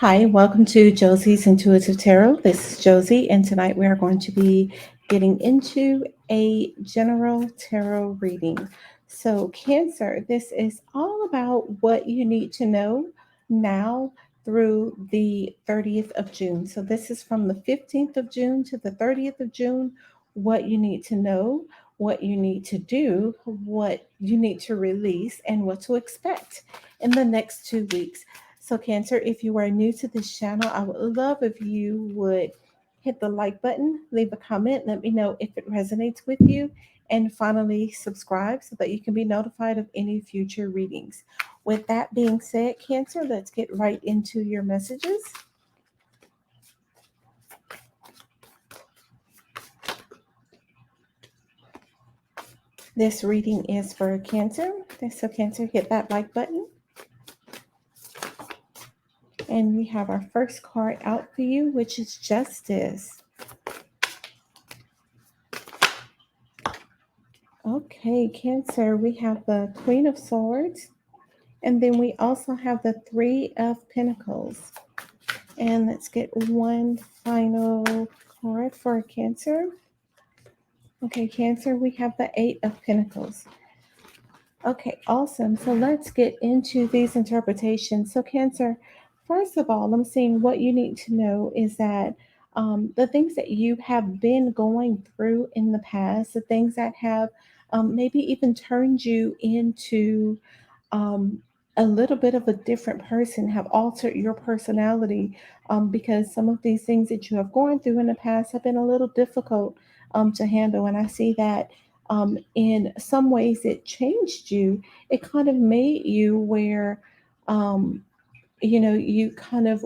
Hi, welcome to Josie's Intuitive Tarot. This is Josie, and tonight we are going to be getting into a general tarot reading. So, Cancer, this is all about what you need to know now through the 30th of June. So, this is from the 15th of June to the 30th of June. What you need to know, what you need to do, what you need to release, and what to expect in the next 2 weeks. So, Cancer, if you are new to this channel, I would love if you would hit the like button, leave a comment, let me know if it resonates with you, and finally subscribe so that you can be notified of any future readings. With that being said, Cancer, let's get right into your messages. This reading is for Cancer. So, Cancer, hit that like button. And we have our first card out for you, which is Justice. Okay, Cancer, we have the Queen of Swords, and then we also have the Three of Pentacles. And let's get one final card for Cancer. Okay, Cancer, we have the Eight of Pentacles. Okay, awesome. So let's get into these interpretations. So, Cancer, first of all, I'm seeing what you need to know is that the things that you have been going through in the past, the things that have maybe even turned you into um, a little bit of a different person, have altered your personality because some of these things that you have gone through in the past have been a little difficult to handle. And I see that in some ways it changed you. It kind of made you where, um, you kind of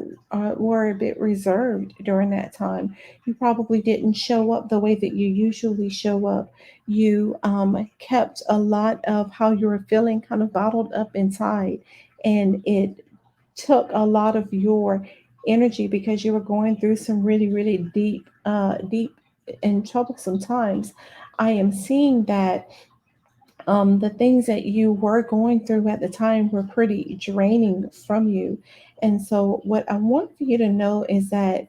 were a bit reserved during that time. You probably didn't show up the way that you usually show up. You kept a lot of how you were feeling kind of bottled up inside, and it took a lot of your energy because you were going through some really, really deep and troublesome times. I am seeing that the things that you were going through at the time were pretty draining from you. And so, what I want for you to know is that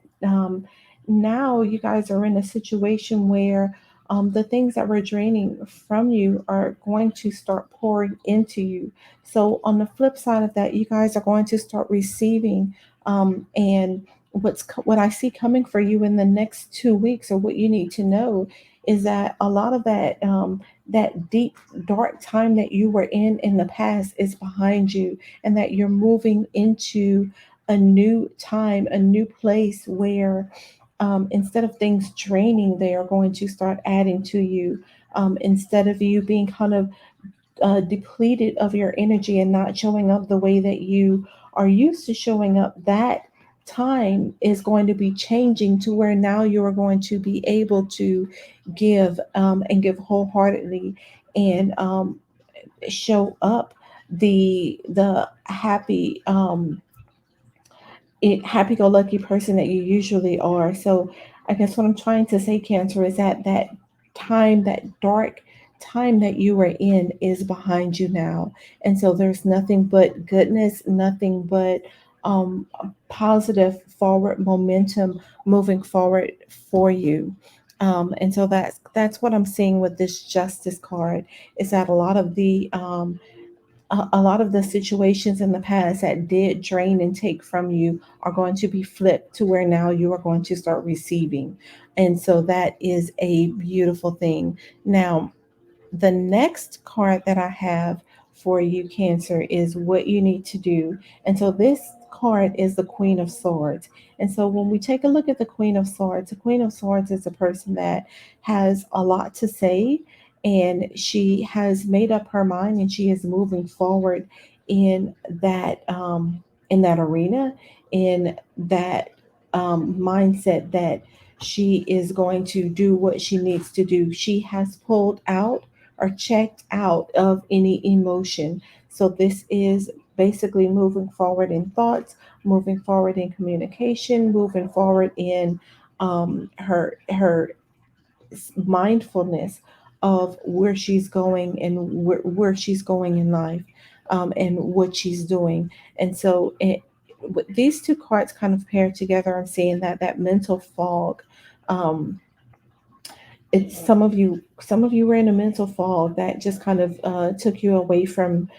now you guys are in a situation where the things that were draining from you are going to start pouring into you. So, on the flip side of that, you guys are going to start receiving. And what I see coming for you in the next 2 weeks, or what you need to know, is that a lot of that deep dark time that you were in the past is behind you, and that you're moving into a new time, a new place where instead of things draining, they are going to start adding to you. Instead of you being kind of depleted of your energy and not showing up the way that you are used to showing up, that time is going to be changing to where now you are going to be able to give and give wholeheartedly, and show up the happy-go-lucky person that you usually are. So I guess what I'm trying to say, Cancer, is that time, that dark time that you were in, is behind you now. And so there's nothing but goodness, nothing but positive forward momentum moving forward for you. And so that's what I'm seeing with this Justice card, is that a lot of the situations in the past that did drain and take from you are going to be flipped to where now you are going to start receiving. And so that is a beautiful thing. Now, the next card that I have for you, Cancer, is what you need to do. And so this card is the Queen of Swords. And so when we take a look at the Queen of Swords is a person that has a lot to say, and she has made up her mind, and she is moving forward in that arena, in that mindset that she is going to do what she needs to do. She has pulled out or checked out of any emotion. So this is basically moving forward in thoughts, moving forward in communication, moving forward in her mindfulness of where she's going, and where she's going in life, and what she's doing. And so with these two cards kind of paired together, I'm seeing that mental fog. Um, it's some of you were in a mental fog that just kind of took you away from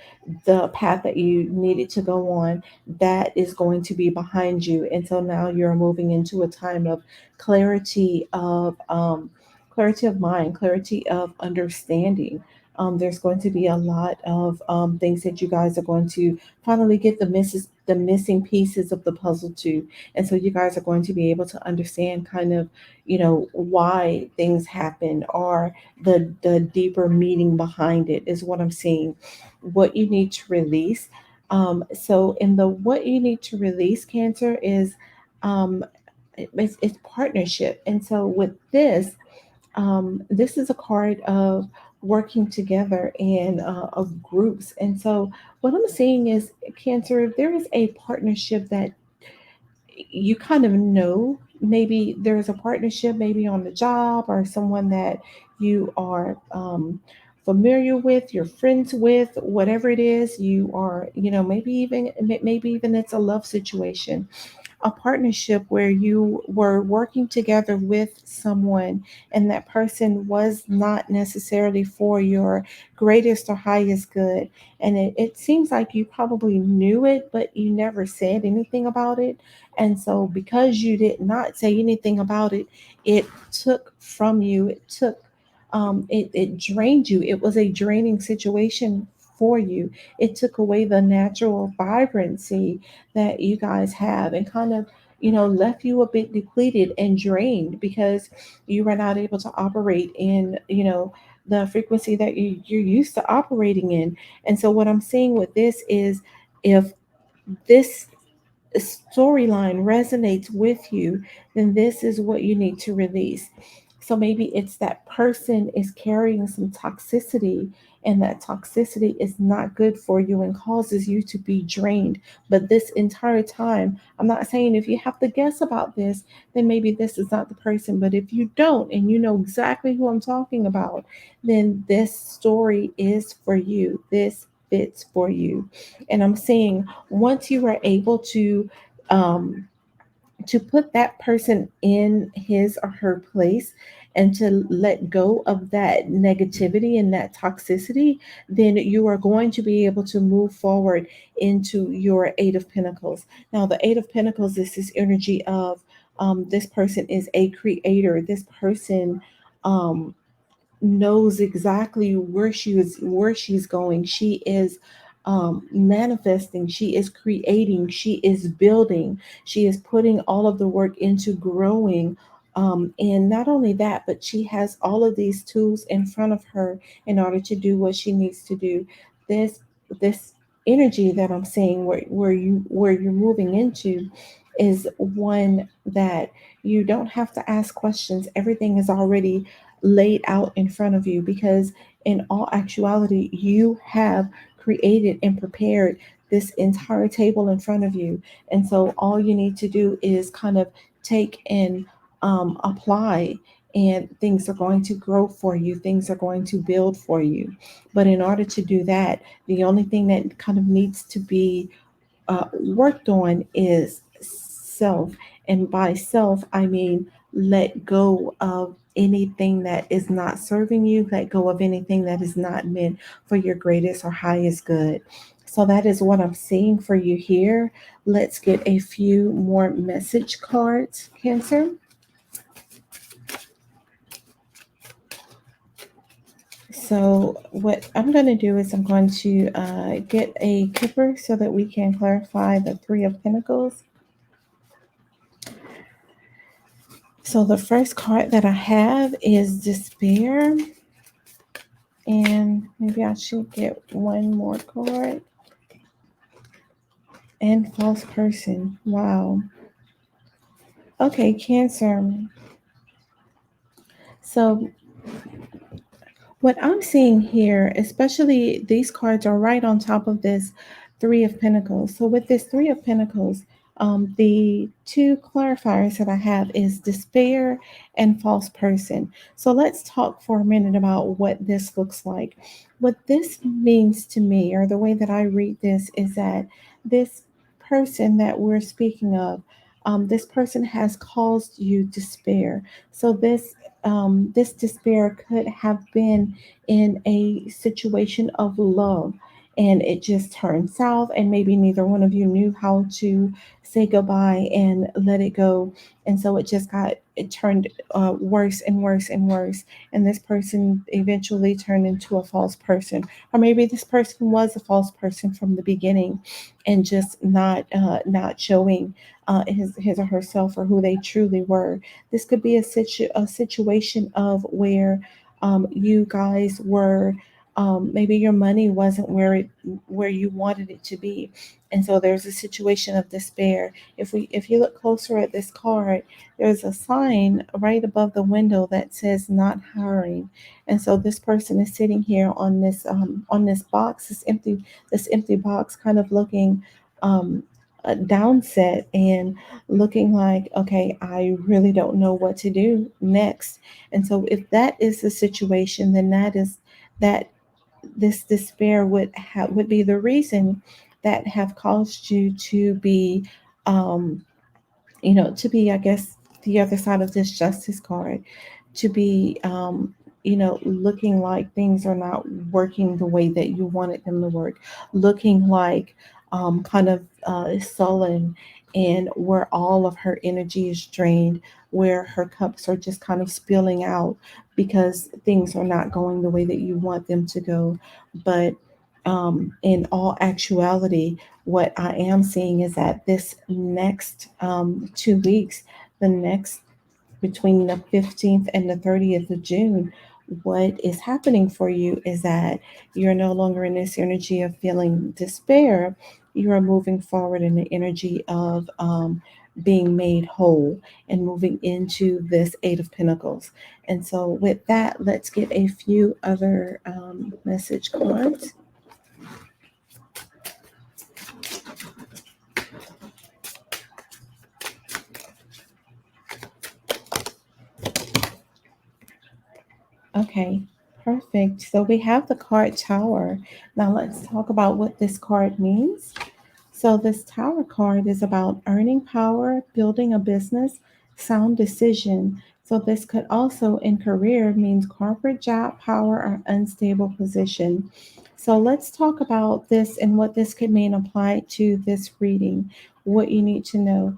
the path that you needed to go on. That is going to be behind you, and so now you're moving into a time of clarity of clarity of mind, clarity of understanding. There's going to be a lot of things that you guys are going to finally get the missing pieces of the puzzle to, and so you guys are going to be able to understand kind of, why things happen, or the deeper meaning behind it is what I'm seeing. What you need to release. So in the what you need to release, Cancer, is um, it's partnership. And so with this, this is a card of working together and of groups. And so what I'm seeing is, Cancer, if there is a partnership that you kind of know, maybe there's a partnership maybe on the job, or someone that you are familiar with, you're friends with, whatever it is, you are, maybe even it's a love situation, a partnership where you were working together with someone, and that person was not necessarily for your greatest or highest good. And it seems like you probably knew it, but you never said anything about it. And so, because you did not say anything about it, it took from you, it drained you. It was a draining situation for you. It took away the natural vibrancy that you guys have, and kind of, left you a bit depleted and drained, because you were not able to operate in, the frequency that you're used to operating in. And so what I'm seeing with this is, if this storyline resonates with you, then this is what you need to release. So maybe it's that person is carrying some toxicity, and that toxicity is not good for you and causes you to be drained. But this entire time, I'm not saying if you have to guess about this, then maybe this is not the person. But if you don't, and you know exactly who I'm talking about, then this story is for you. This fits for you. And I'm saying, once you are able um, to put that person in his or her place, and to let go of that negativity and that toxicity, then you are going to be able to move forward into your Eight of Pentacles. Now, the Eight of Pentacles is this energy of, this person is a creator. This person um, knows exactly where she's going. She is manifesting, she is creating, she is building, she is putting all of the work into growing. And not only that, but she has all of these tools in front of her in order to do what she needs to do. This energy that I'm seeing, where you're moving into, is one that you don't have to ask questions. Everything is already laid out in front of you, because in all actuality, you have created and prepared this entire table in front of you. And so all you need to do is kind of take and apply, and things are going to grow for you, things are going to build for you. But in order to do that, the only thing that kind of needs to be worked on is self. And by self, I mean, let go of anything that is not serving you, let go of anything that is not meant for your greatest or highest good. So that is what I'm seeing for you here. Let's get a few more message cards, Cancer. So what I'm going to do is I'm going to get a kipper so that we can clarify the Three of Pentacles. So the first card that I have is Despair. And maybe I should get one more card. And False Person. Wow. Okay, Cancer. So what I'm seeing here, especially these cards are right on top of this Three of Pentacles. So with this Three of Pentacles, the two clarifiers that I have is Despair and False Person. So let's talk for a minute about what this looks like. What this means to me, or the way that I read this, is that this person that we're speaking of, this person has caused you despair. So this despair could have been in a situation of love, and it just turned south, and maybe neither one of you knew how to say goodbye and let it go, and so it turned worse and worse and worse, and this person eventually turned into a false person, or maybe this person was a false person from the beginning, and just not showing his or herself or who they truly were. This could be a situation of where you guys were, maybe your money wasn't where you wanted it to be, and so there's a situation of despair. If you look closer at this card, there's a sign right above the window that says not hiring, and so this person is sitting here on this box, this empty box, kind of looking um, downset and looking like, okay, I really don't know what to do next. And so if that is the situation, then that this despair would be the reason that have caused you to be, um, to be, I guess, the other side of this justice card, to be, looking like things are not working the way that you wanted them to work, looking like kind of sullen, and where all of her energy is drained, where her cups are just kind of spilling out because things are not going the way that you want them to go. But in all actuality, what I am seeing is that this next 2 weeks, the next between the 15th and the 30th of June, what is happening for you is that you're no longer in this energy of feeling despair. You are moving forward in the energy of being made whole and moving into this Eight of Pentacles. And so, with that, let's get a few other message cards. Okay, perfect. So we have the card Tower. Now let's talk about what this card means. So this Tower card is about earning power, building a business, sound decision. So this could also in career means corporate job, power, or unstable position. So let's talk about this and what this could mean applied to this reading. What you need to know.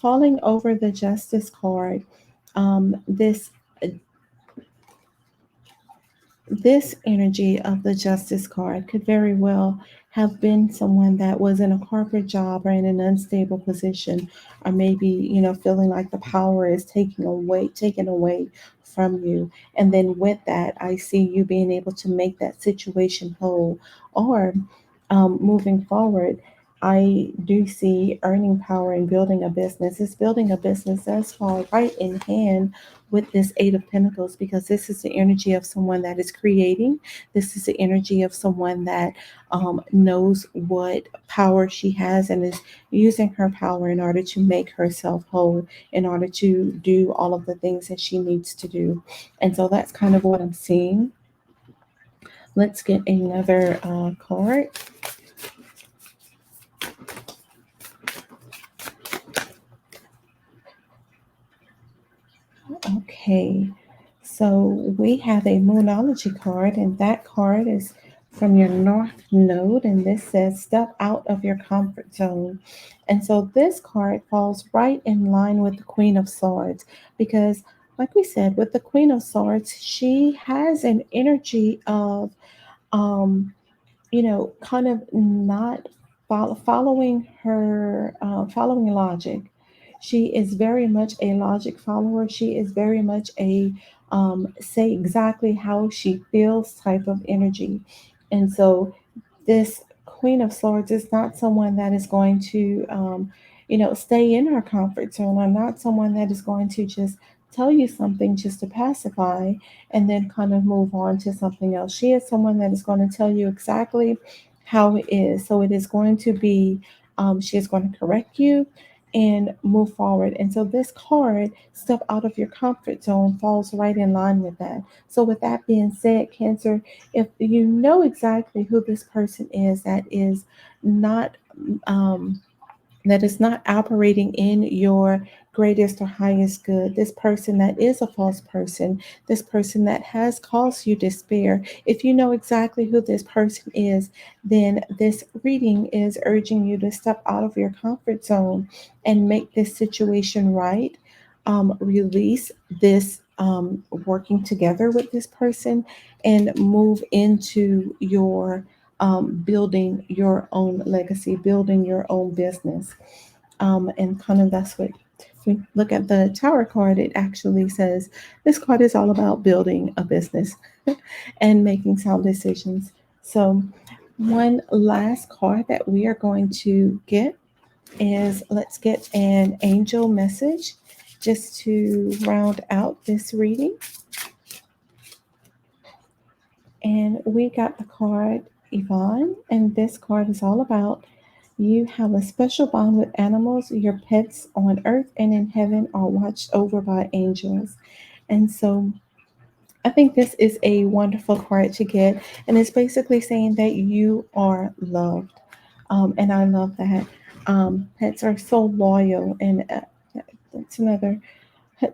Falling over the Justice card, this energy of the Justice card could very well have been someone that was in a corporate job or in an unstable position, or maybe, feeling like the power is taken away from you. And then with that, I see you being able to make that situation whole. Or moving forward, I do see earning power and building a business. This building a business does fall right in hand with this Eight of Pentacles, because this is the energy of someone that is creating. This is the energy of someone that knows what power she has and is using her power in order to make herself whole, in order to do all of the things that she needs to do. And so that's kind of what I'm seeing. Let's get another card. Okay, so we have a Moonology card, and that card is from your North Node, and this says step out of your comfort zone. And so this card falls right in line with the Queen of Swords, because, like we said, with the Queen of Swords, she has an energy of um, kind of not following her, following logic. She is very much a logic follower. She is very much a say exactly how she feels type of energy. And so this Queen of Swords is not someone that is going to, stay in her comfort zone, or not someone that is going to just tell you something just to pacify and then kind of move on to something else. She is someone that is going to tell you exactly how it is. So it is going to be, she is going to correct you and move forward. And so this card, step out of your comfort zone, falls right in line with that. So with that being said, Cancer, if you know exactly who this person is that is not that is not operating in your greatest or highest good, this person that is a false person, this person that has caused you despair. If you know exactly who this person is, then this reading is urging you to step out of your comfort zone and make this situation right. Release this working together with this person and move into your building your own legacy, building your own business. And kind of that's what, if we look at the Tower card, it actually says this card is all about building a business and making sound decisions. So, one last card that we are going to get is, let's get an angel message just to round out this reading. And we got the card Yvonne, and this card is all about you have a special bond with animals. Your pets on earth and in heaven are watched over by angels. And so I think this is a wonderful card to get. And it's basically saying that you are loved. And I love that. Pets are so loyal. And that's another.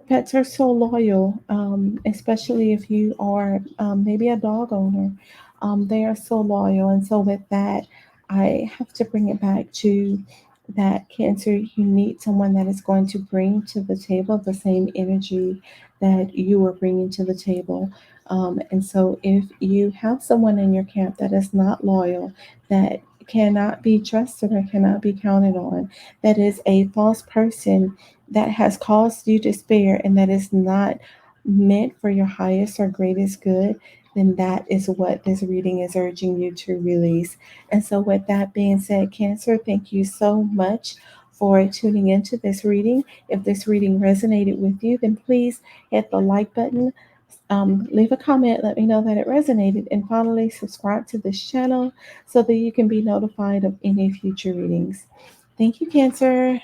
Pets are so loyal, especially if you are maybe a dog owner. They are so loyal. And so, with that, I have to bring it back to that Cancer. You need someone that is going to bring to the table the same energy that you are bringing to the table. And so, if you have someone in your camp that is not loyal, that cannot be trusted or cannot be counted on, that is a false person that has caused you despair and that is not meant for your highest or greatest good, then that is what this reading is urging you to release. And so, with that being said, Cancer, thank you so much for tuning into this reading. If this reading resonated with you, then please hit the like button. Leave a comment, let me know that it resonated, and finally subscribe to this channel so that you can be notified of any future readings. Thank you, Cancer.